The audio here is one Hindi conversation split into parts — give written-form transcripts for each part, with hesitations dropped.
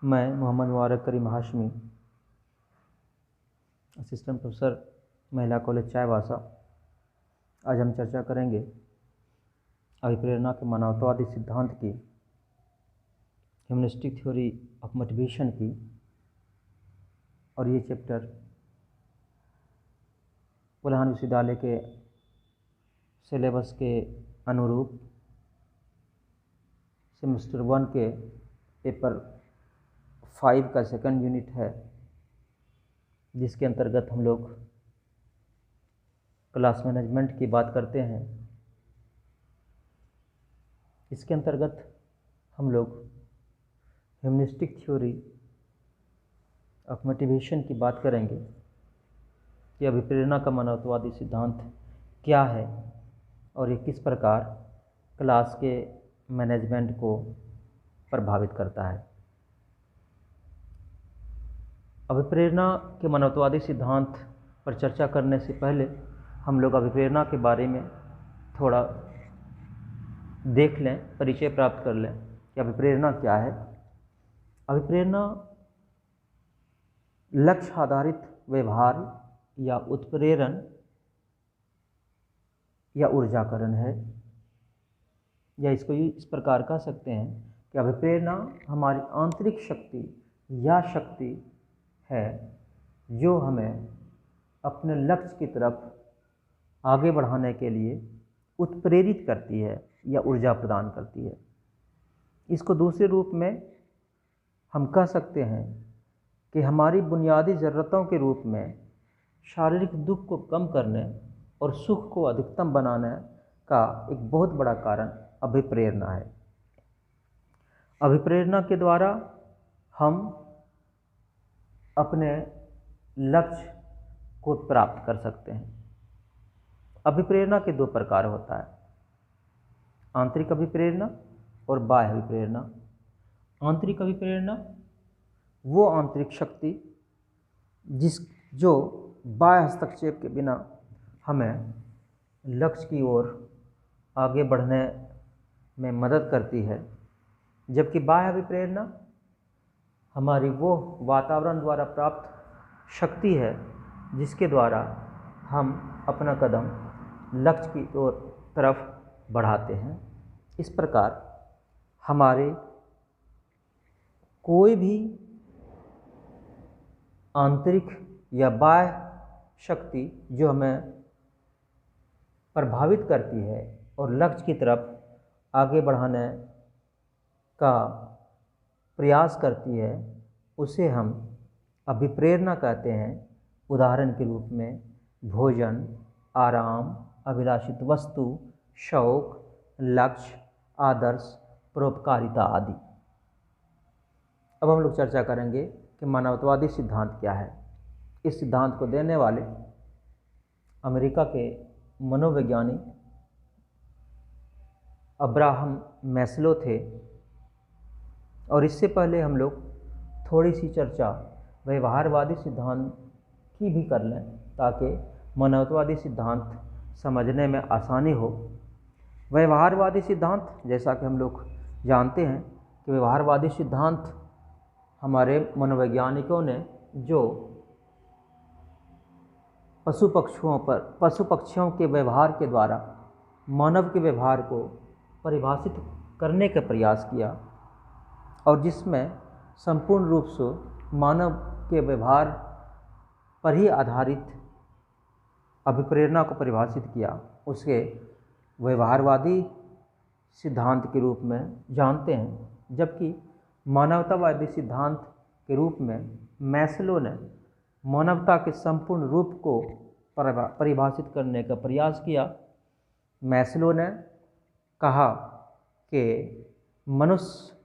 मैं मोहम्मद मुबारक करीम हाशमी, असिस्टेंट प्रोफेसर, महिला कॉलेज चाईबासा। आज हम चर्चा करेंगे अभिप्रेरणा के मानवतावादी सिद्धांत की, ह्यूमनिस्टिक थ्योरी ऑफ मोटिवेशन की। और ये चैप्टर कोल्हान विश्वविद्यालय के सिलेबस के अनुरूप सेमेस्टर 1 के पेपर 5 का सेकंड यूनिट है, जिसके अंतर्गत हम लोग क्लास मैनेजमेंट की बात करते हैं। इसके अंतर्गत हम लोग ह्यूमनिस्टिक थ्योरी ऑफ मोटिवेशन की बात करेंगे कि अभिप्रेरणा का मानवतावादी सिद्धांत क्या है और ये किस प्रकार क्लास के मैनेजमेंट को प्रभावित करता है। अभिप्रेरणा के मानवतावादी सिद्धांत पर चर्चा करने से पहले हम लोग अभिप्रेरणा के बारे में थोड़ा देख लें, परिचय प्राप्त कर लें कि अभिप्रेरणा क्या है। अभिप्रेरणा लक्ष्य आधारित व्यवहार या उत्प्रेरण या ऊर्जाकरण है, या इसको इस प्रकार कह सकते हैं कि अभिप्रेरणा हमारी आंतरिक शक्ति या शक्ति है जो हमें अपने लक्ष्य की तरफ आगे बढ़ाने के लिए उत्प्रेरित करती है या ऊर्जा प्रदान करती है। इसको दूसरे रूप में हम कह सकते हैं कि हमारी बुनियादी ज़रूरतों के रूप में शारीरिक दुख को कम करने और सुख को अधिकतम बनाने का एक बहुत बड़ा कारण अभिप्रेरणा है। अभिप्रेरणा के द्वारा हम अपने लक्ष्य को प्राप्त कर सकते हैं। अभिप्रेरणा के दो प्रकार होता है, आंतरिक अभिप्रेरणा और बाह्य अभिप्रेरणा। आंतरिक अभिप्रेरणा वो आंतरिक शक्ति जो बाह्य हस्तक्षेप के बिना हमें लक्ष्य की ओर आगे बढ़ने में मदद करती है, जबकि बाह्य अभिप्रेरणा हमारी वो वातावरण द्वारा प्राप्त शक्ति है जिसके द्वारा हम अपना कदम लक्ष्य की ओर तरफ बढ़ाते हैं। इस प्रकार हमारे कोई भी आंतरिक या बाह्य शक्ति जो हमें प्रभावित करती है और लक्ष्य की तरफ आगे बढ़ाने का प्रयास करती है, उसे हम अभिप्रेरणा कहते हैं। उदाहरण के रूप में भोजन, आराम, अभिलाषित वस्तु, शौक, लक्ष्य, आदर्श, परोपकारिता आदि। अब हम लोग चर्चा करेंगे कि मानवतावादी सिद्धांत क्या है। इस सिद्धांत को देने वाले अमेरिका के मनोवैज्ञानिक अब्राहम मैस्लो थे, और इससे पहले हम लोग थोड़ी सी चर्चा व्यवहारवादी सिद्धांत की भी कर लें ताकि मानवतावादी सिद्धांत समझने में आसानी हो। व्यवहारवादी सिद्धांत, जैसा कि हम लोग जानते हैं कि व्यवहारवादी सिद्धांत हमारे मनोवैज्ञानिकों ने जो पशु पक्षियों के व्यवहार के द्वारा मानव के व्यवहार को परिभाषित करने का प्रयास किया, और जिसमें संपूर्ण रूप से मानव के व्यवहार पर ही आधारित अभिप्रेरणा को परिभाषित किया, उसके व्यवहारवादी सिद्धांत के रूप में जानते हैं। जबकि मानवतावादी सिद्धांत के रूप में मैस्लो ने मानवता के संपूर्ण रूप को परिभाषित करने का प्रयास किया। मैस्लो ने कहा कि मनुष्य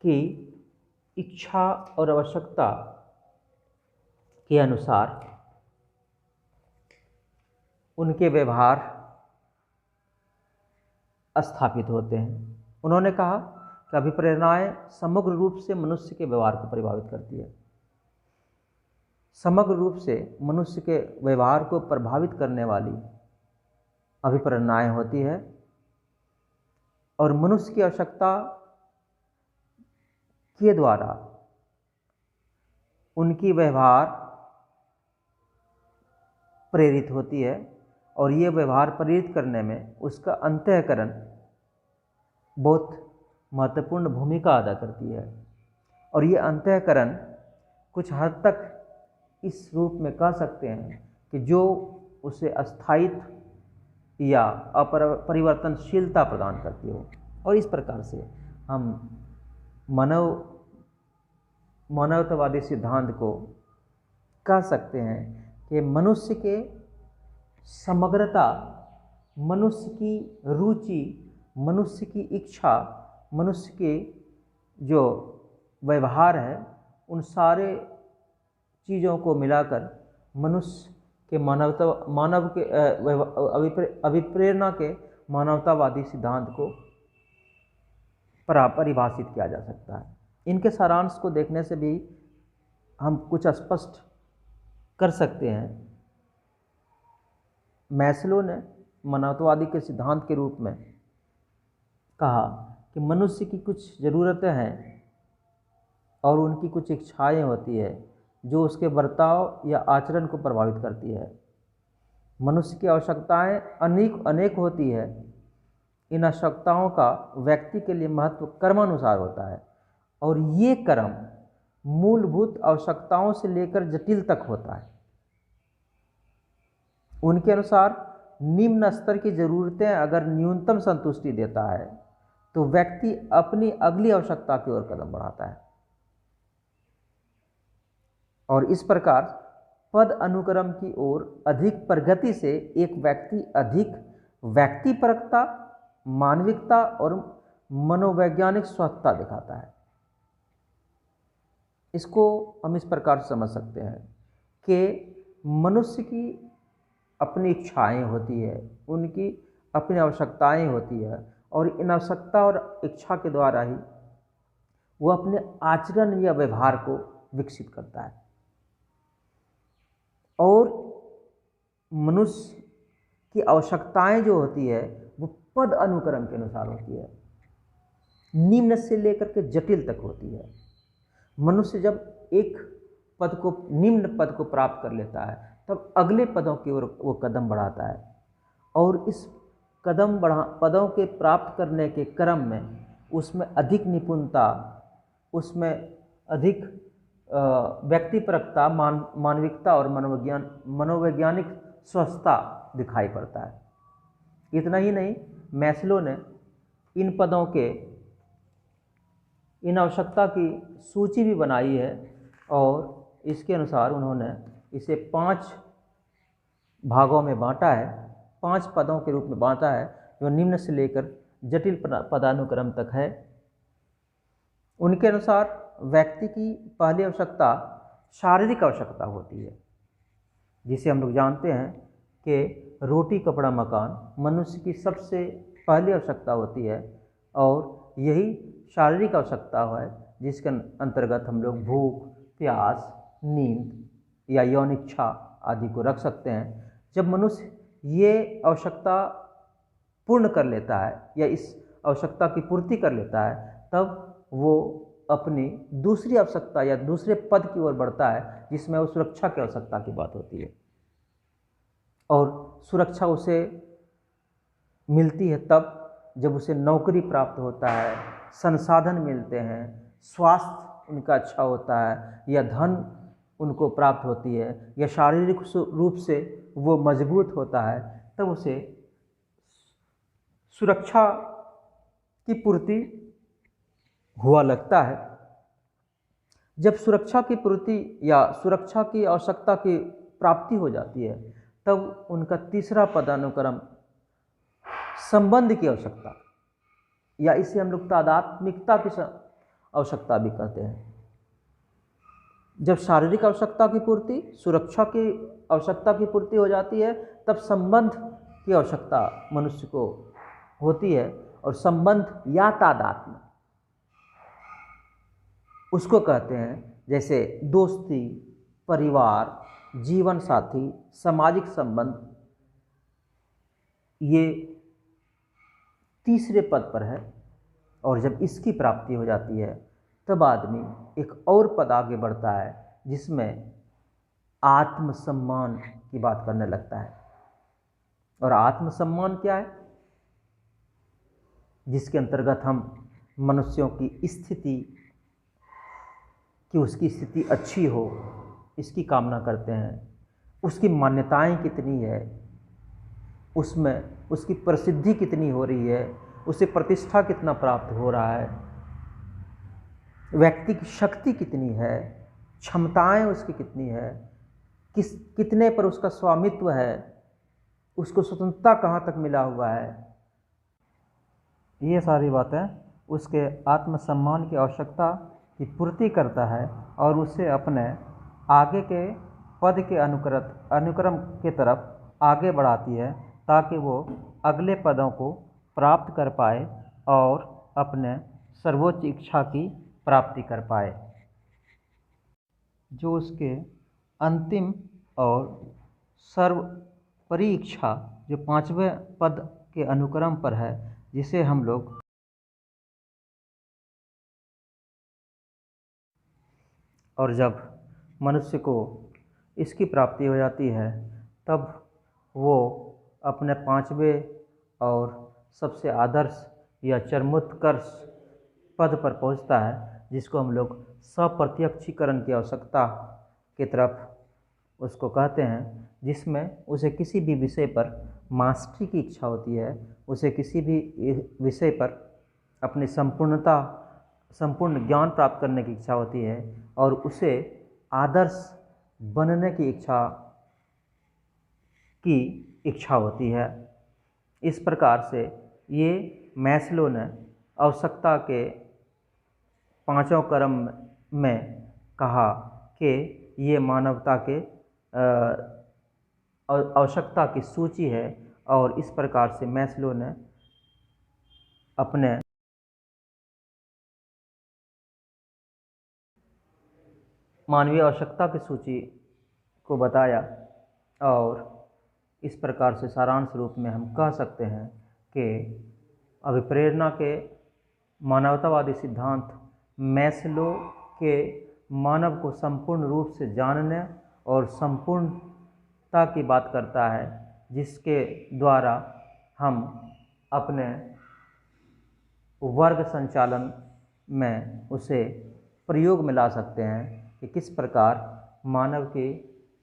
की इच्छा और आवश्यकता के अनुसार उनके व्यवहार स्थापित होते हैं। उन्होंने कहा कि अभिप्रेरणाएं समग्र रूप से मनुष्य के व्यवहार को प्रभावित करती है। समग्र रूप से मनुष्य के व्यवहार को प्रभावित करने वाली अभिप्रेरणाएं होती है, और मनुष्य की आवश्यकता के द्वारा उनकी व्यवहार प्रेरित होती है, और ये व्यवहार प्रेरित करने में उसका अंतःकरण बहुत महत्वपूर्ण भूमिका अदा करती है। और ये अंतःकरण कुछ हद तक इस रूप में कह सकते हैं कि जो उसे अस्थायित्व या अपरिवर्तनशीलता प्रदान करती हो। और इस प्रकार से हम मानवतावादी सिद्धांत को कह सकते हैं कि मनुष्य के समग्रता, मनुष्य की रुचि, मनुष्य की इच्छा, मनुष्य के जो व्यवहार है, उन सारे चीज़ों को मिलाकर मनुष्य के मानव के अभिप्रेरणा के मानवतावादी सिद्धांत को परिभाषित किया जा सकता है। इनके सारांश को देखने से भी हम कुछ स्पष्ट कर सकते हैं। मैस्लो ने मानवतावादी के सिद्धांत के रूप में कहा कि मनुष्य की कुछ ज़रूरतें हैं और उनकी कुछ इच्छाएं होती है जो उसके बर्ताव या आचरण को प्रभावित करती है। मनुष्य की आवश्यकताएं अनेक होती है। इन आवश्यकताओं का व्यक्ति के लिए महत्व कर्मानुसार होता है, और ये कर्म मूलभूत आवश्यकताओं से लेकर जटिल तक होता है। उनके अनुसार निम्न स्तर की ज़रूरतें अगर न्यूनतम संतुष्टि देता है तो व्यक्ति अपनी अगली आवश्यकता की ओर कदम बढ़ाता है, और इस प्रकार पद अनुक्रम की ओर अधिक प्रगति से एक व्यक्ति अधिक व्यक्तिपरकता, मानविकता और मनोवैज्ञानिक स्वच्छता दिखाता है। इसको हम इस प्रकार समझ सकते हैं कि मनुष्य की अपनी इच्छाएं होती है, उनकी अपनी आवश्यकताएं होती है, और इन आवश्यकता और इच्छा के द्वारा ही वो अपने आचरण या व्यवहार को विकसित करता है। और मनुष्य की आवश्यकताएं जो होती है वो पद अनुक्रम के अनुसार होती है, निम्न से लेकर के जटिल तक होती है। मनुष्य जब एक निम्न पद को प्राप्त कर लेता है तब अगले पदों की ओर वो कदम बढ़ाता है, और इस पदों के प्राप्त करने के क्रम में उसमें अधिक निपुणता, उसमें अधिक व्यक्तिपरकता, मानविकता और मनोवैज्ञानिक स्वस्थता दिखाई पड़ता है। इतना ही नहीं, मैस्लो ने इन आवश्यकता की सूची भी बनाई है, और इसके अनुसार उन्होंने इसे 5 भागों में बांटा है, 5 पदों के रूप में बांटा है, जो निम्न से लेकर जटिल पदानुक्रम तक है। उनके अनुसार व्यक्ति की पहली आवश्यकता शारीरिक आवश्यकता होती है, जिसे हम लोग जानते हैं कि रोटी कपड़ा मकान मनुष्य की सबसे पहली आवश्यकता होती है, और यही शारीरिक आवश्यकता है जिसके अंतर्गत हम लोग भूख, प्यास, नींद या यौन इच्छा आदि को रख सकते हैं। जब मनुष्य ये आवश्यकता पूर्ण कर लेता है या इस आवश्यकता की पूर्ति कर लेता है, तब वो अपनी दूसरी आवश्यकता या दूसरे पद की ओर बढ़ता है, जिसमें वो सुरक्षा की आवश्यकता की बात होती है। और सुरक्षा उसे मिलती है तब जब उसे नौकरी प्राप्त होता है, संसाधन मिलते हैं, स्वास्थ्य उनका अच्छा होता है, या धन उनको प्राप्त होती है, या शारीरिक रूप से वो मजबूत होता है, तब उसे सुरक्षा की पूर्ति हुआ लगता है। जब सुरक्षा की पूर्ति या सुरक्षा की आवश्यकता की प्राप्ति हो जाती है, तब उनका तीसरा पदानुक्रम संबंध की आवश्यकता, या इसे हम लोग तादात्म्यता की आवश्यकता भी कहते हैं। जब शारीरिक आवश्यकता की पूर्ति, सुरक्षा की आवश्यकता की पूर्ति हो जाती है, तब संबंध की आवश्यकता मनुष्य को होती है, और संबंध या तादात्म्य उसको कहते हैं, जैसे दोस्ती, परिवार, जीवन साथी, सामाजिक संबंध, ये तीसरे पद पर है। और जब इसकी प्राप्ति हो जाती है तब आदमी एक और पद आगे बढ़ता है जिसमें आत्मसम्मान की बात करने लगता है। और आत्मसम्मान क्या है? जिसके अंतर्गत हम मनुष्यों की स्थिति, कि उसकी स्थिति अच्छी हो, इसकी कामना करते हैं। उसकी मान्यताएं कितनी है, उसमें उसकी प्रसिद्धि कितनी हो रही है, उसे प्रतिष्ठा कितना प्राप्त हो रहा है, व्यक्ति की शक्ति कितनी है, क्षमताएं उसकी कितनी है, कितने पर उसका स्वामित्व है, उसको स्वतंत्रता कहाँ तक मिला हुआ है। ये सारी बातें उसके आत्मसम्मान की आवश्यकता की पूर्ति करता है और उसे अपने आगे के पद के अनुक्रम के तरफ आगे बढ़ाती है, ताकि वो अगले पदों को प्राप्त कर पाए और अपने सर्वोच्च इच्छा की प्राप्ति कर पाए। जो उसके अंतिम और सर्वोपरि इच्छा जो 5वें पद के अनुक्रम पर है, जिसे हम लोग और जब मनुष्य को इसकी प्राप्ति हो जाती है, तब वो अपने 5वें और सबसे आदर्श या चरमोत्कर्ष पद पर पहुंचता है, जिसको हम लोग स्वप्रत्यक्षीकरण की आवश्यकता की तरफ उसको कहते हैं, जिसमें उसे किसी भी विषय पर मास्टरी की इच्छा होती है, उसे किसी भी विषय पर अपनी संपूर्ण ज्ञान प्राप्त करने की इच्छा होती है और उसे आदर्श बनने की इच्छा होती है। इस प्रकार से ये मैस्लो ने आवश्यकता के 5 क्रम में कहा कि ये मानवता के आवश्यकता की सूची है, और इस प्रकार से मैस्लो ने अपने मानवीय आवश्यकता की सूची को बताया। और इस प्रकार से सारांश रूप में हम कह सकते हैं कि अभिप्रेरणा के मानवतावादी सिद्धांत मैस्लो के मानव को संपूर्ण रूप से जानने और संपूर्णता की बात करता है, जिसके द्वारा हम अपने वर्ग संचालन में उसे प्रयोग में ला सकते हैं कि किस प्रकार मानव की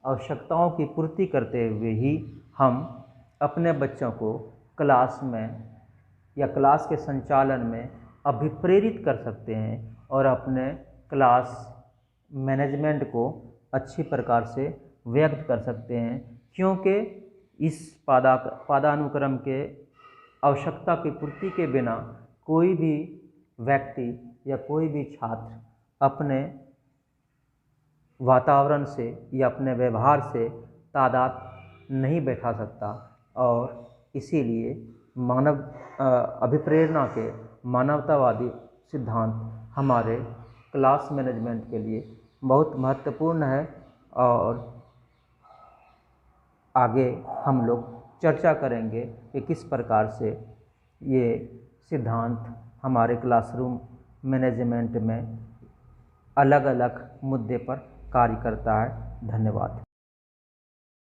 आवश्यकताओं की पूर्ति करते हुए ही हम अपने बच्चों को क्लास में या क्लास के संचालन में अभिप्रेरित कर सकते हैं और अपने क्लास मैनेजमेंट को अच्छी प्रकार से व्यक्त कर सकते हैं, क्योंकि इस पादानुक्रम के आवश्यकता की पूर्ति के बिना कोई भी व्यक्ति या कोई भी छात्र अपने वातावरण से या अपने व्यवहार से तादाद नहीं बैठा सकता। और इसीलिए मानव अभिप्रेरणा के मानवतावादी सिद्धांत हमारे क्लास मैनेजमेंट के लिए बहुत महत्वपूर्ण है, और आगे हम लोग चर्चा करेंगे कि किस प्रकार से ये सिद्धांत हमारे क्लासरूम मैनेजमेंट में अलग अलग मुद्दे पर कार्य करता है। धन्यवाद।